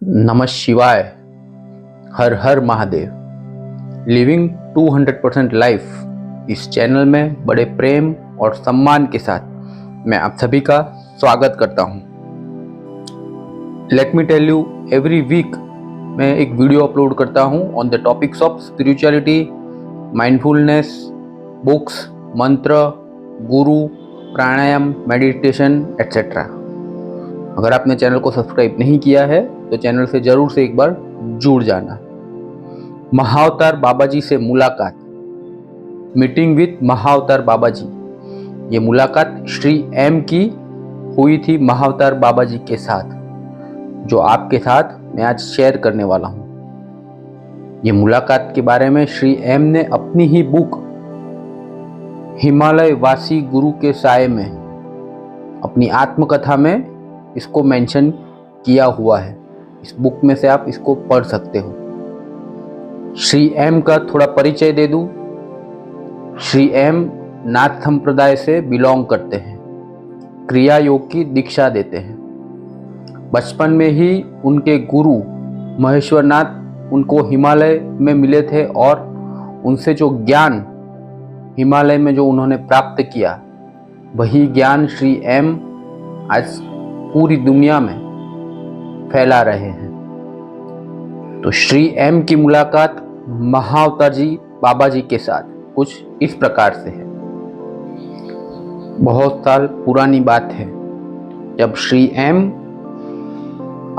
नमः शिवाय। हर हर Mahadev. Living 200% life इस चैनल में बड़े प्रेम और सम्मान के साथ मैं आप सभी का स्वागत करता हूं। Let me tell you, every week मैं एक वीडियो अपलोड करता हूं on the topics of spirituality, mindfulness, books, mantra, guru, pranayama, meditation etcetera. अगर आपने चैनल को सब्सक्राइब नहीं किया है तो चैनल से जरूर से एक बार जुड़ जाना। महाअवतार बाबा जी से मुलाकात, मीटिंग विद महाअवतार बाबा जी। ये मुलाकात श्री एम की हुई थी महाअवतार बाबा जी के साथ, जो आपके साथ मैं आज शेयर करने वाला हूँ। ये मुलाकात के बारे में श्री एम ने अपनी ही बुक हिमालय वासी गुरु के साए में, अपनी आत्मकथा में इसको मेंशन किया हुआ है। इस बुक में से आप इसको पढ़ सकते हो। श्री एम का थोड़ा परिचय दे दूं। श्री एम नाथ संप्रदाय से बिलोंग करते हैं, क्रिया योग की दीक्षा देते हैं। बचपन में ही उनके गुरु महेश्वरनाथ उनको हिमालय में मिले थे और उनसे जो ज्ञान हिमालय में जो उन्होंने प्राप्त किया, वही ज्ञान श्री एम आज पूरी दुनिया में फैला रहे हैं। तो श्री एम की मुलाकात महाअवतार जी बाबा जी के साथ कुछ इस प्रकार से है। बहुत साल पुरानी बात है, जब श्री एम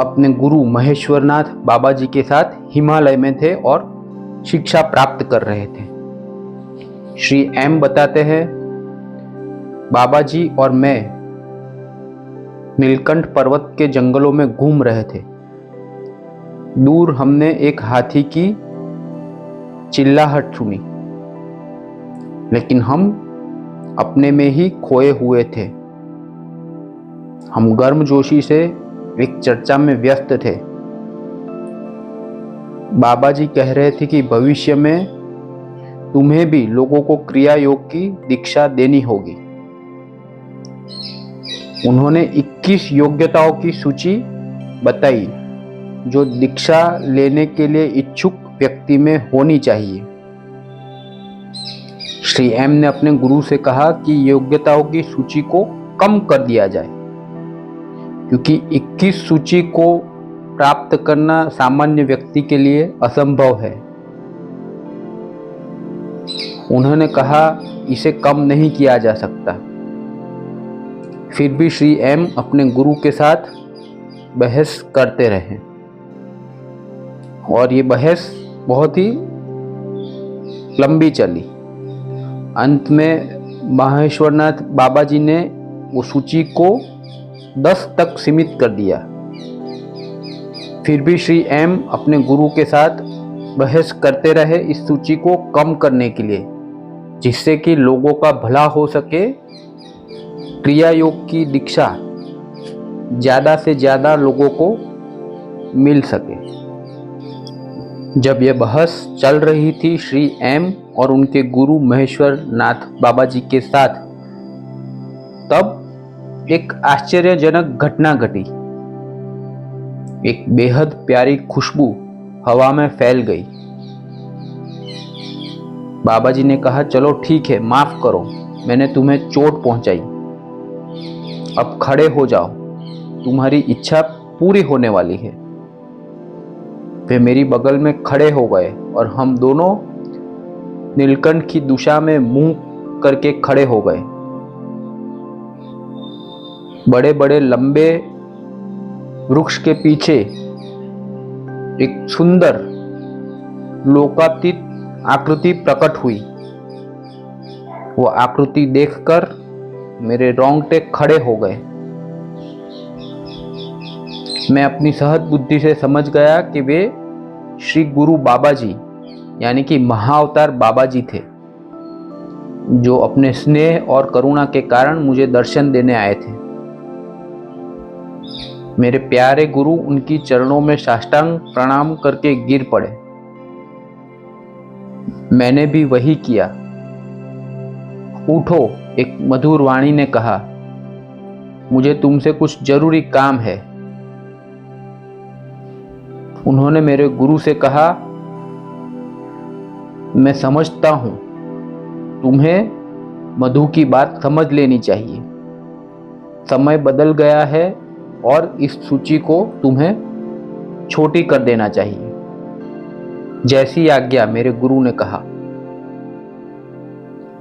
अपने गुरु महेश्वरनाथ बाबा जी के साथ हिमालय में थे और शिक्षा प्राप्त कर रहे थे। श्री एम बताते हैं, बाबा जी और मैं नीलकंठ पर्वत के जंगलों में घूम रहे थे। दूर हमने एक हाथी की चिल्लाहट सुनी, लेकिन हम अपने में ही खोए हुए थे। हम गर्मजोशी से एक चर्चा में व्यस्त थे। बाबा जी कह रहे थे कि भविष्य में तुम्हें भी लोगों को क्रिया योग की दीक्षा देनी होगी। उन्होंने 21 योग्यताओं की सूची बताई जो दीक्षा लेने के लिए इच्छुक व्यक्ति में होनी चाहिए। श्री एम ने अपने गुरु से कहा कि योग्यताओं की सूची को कम कर दिया जाए, क्योंकि 21 सूची को प्राप्त करना सामान्य व्यक्ति के लिए असंभव है। उन्होंने कहा इसे कम नहीं किया जा सकता। फिर भी श्री एम अपने गुरु के साथ बहस करते रहे और ये बहस बहुत ही लंबी चली। अंत में महेश्वरनाथ बाबा जी ने वो सूची को 10 तक सीमित कर दिया। फिर भी श्री एम अपने गुरु के साथ बहस करते रहे इस सूची को कम करने के लिए, जिससे कि लोगों का भला हो सके, क्रिया योग की दीक्षा ज़्यादा से ज़्यादा लोगों को मिल सके। जब यह बहस चल रही थी श्री एम और उनके गुरु महेश्वर नाथ बाबा जी के साथ, तब एक आश्चर्यजनक घटना घटी। एक बेहद प्यारी खुशबू हवा में फैल गई। बाबा जी ने कहा, चलो ठीक है, माफ करो, मैंने तुम्हें चोट पहुंचाई। अब खड़े हो जाओ, तुम्हारी इच्छा पूरी होने वाली है। वे मेरी बगल में खड़े हो गए और हम दोनों नीलकंठ की दिशा में मुंह करके खड़े हो गए। बड़े बड़े लंबे वृक्ष के पीछे एक सुंदर लोकातीत आकृति प्रकट हुई। वो आकृति देखकर मेरे रोंगटे खड़े हो गए। मैं अपनी सहज बुद्धि से समझ गया कि वे श्री गुरु बाबा जी यानी कि महाअवतार बाबा जी थे, जो अपने स्नेह और करुणा के कारण मुझे दर्शन देने आए थे। मेरे प्यारे गुरु उनकी चरणों में साष्टांग प्रणाम करके गिर पड़े। मैंने भी वही किया। उठो, एक मधुर वाणी ने कहा, मुझे तुमसे कुछ जरूरी काम है। उन्होंने मेरे गुरु से कहा, मैं समझता हूं, तुम्हें मधु की बात समझ लेनी चाहिए। समय बदल गया है और इस सूची को तुम्हें छोटी कर देना चाहिए। जैसी आज्ञा, मेरे गुरु ने कहा।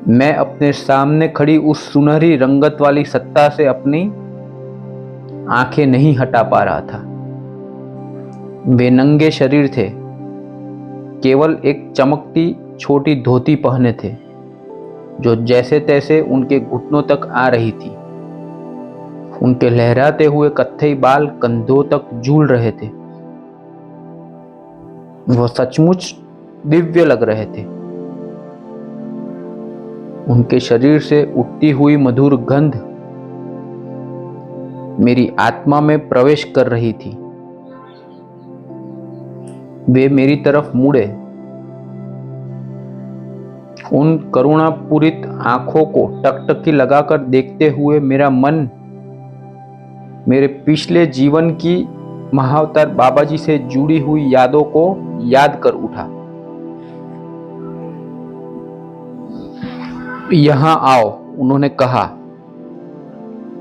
मैं अपने सामने खड़ी उस सुनहरी रंगत वाली सत्ता से अपनी आंखें नहीं हटा पा रहा था। वे नंगे शरीर थे, केवल एक चमकती छोटी धोती पहने थे जो जैसे तैसे उनके घुटनों तक आ रही थी। उनके लहराते हुए कत्थई बाल कंधों तक झूल रहे थे। वह सचमुच दिव्य लग रहे थे। उनके शरीर से उठती हुई मधुर गंध मेरी आत्मा में प्रवेश कर रही थी। वे मेरी तरफ मुड़े। उन करुणापूरित आंखों को टकटकी लगाकर देखते हुए मेरा मन मेरे पिछले जीवन की महाअवतार बाबाजी से जुड़ी हुई यादों को याद कर उठा। यहां आओ, उन्होंने कहा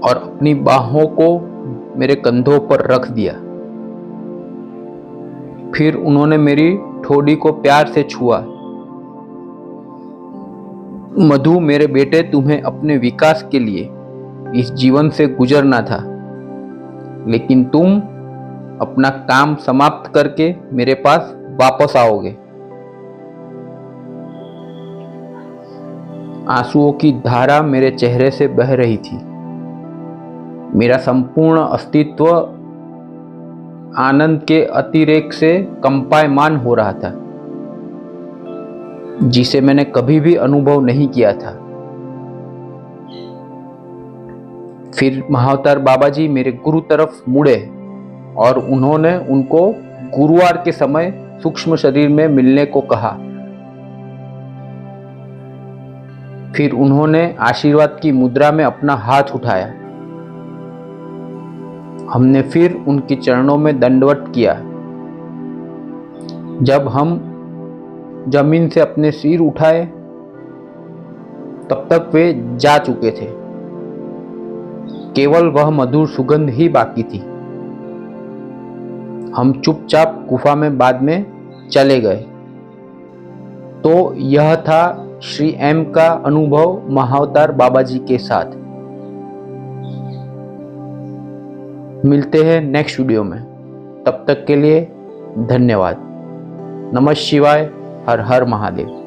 और अपनी बाहों को मेरे कंधों पर रख दिया। फिर उन्होंने मेरी ठोड़ी को प्यार से छुआ। मधु, मेरे बेटे, तुम्हें अपने विकास के लिए इस जीवन से गुजरना था, लेकिन तुम अपना काम समाप्त करके मेरे पास वापस आओगे। आंसुओं की धारा मेरे चेहरे से बह रही थी। मेरा संपूर्ण अस्तित्व आनंद के अतिरेक से कंपायमान हो रहा था, जिसे मैंने कभी भी अनुभव नहीं किया था। फिर महाअवतार बाबाजी मेरे गुरु तरफ मुड़े और उन्होंने उनको गुरुवार के समय सूक्ष्म शरीर में मिलने को कहा। फिर उन्होंने आशीर्वाद की मुद्रा में अपना हाथ उठाया। हमने फिर उनके चरणों में दंडवत किया। जब हम जमीन से अपने सिर उठाए, तब तक वे जा चुके थे। केवल वह मधुर सुगंध ही बाकी थी। हम चुपचाप गुफा में बाद में चले गए। तो यह था श्री एम का अनुभव महाअवतार बाबाजी के साथ। मिलते हैं नेक्स्ट वीडियो में। तब तक के लिए धन्यवाद। नमः शिवाय। हर हर महादेव।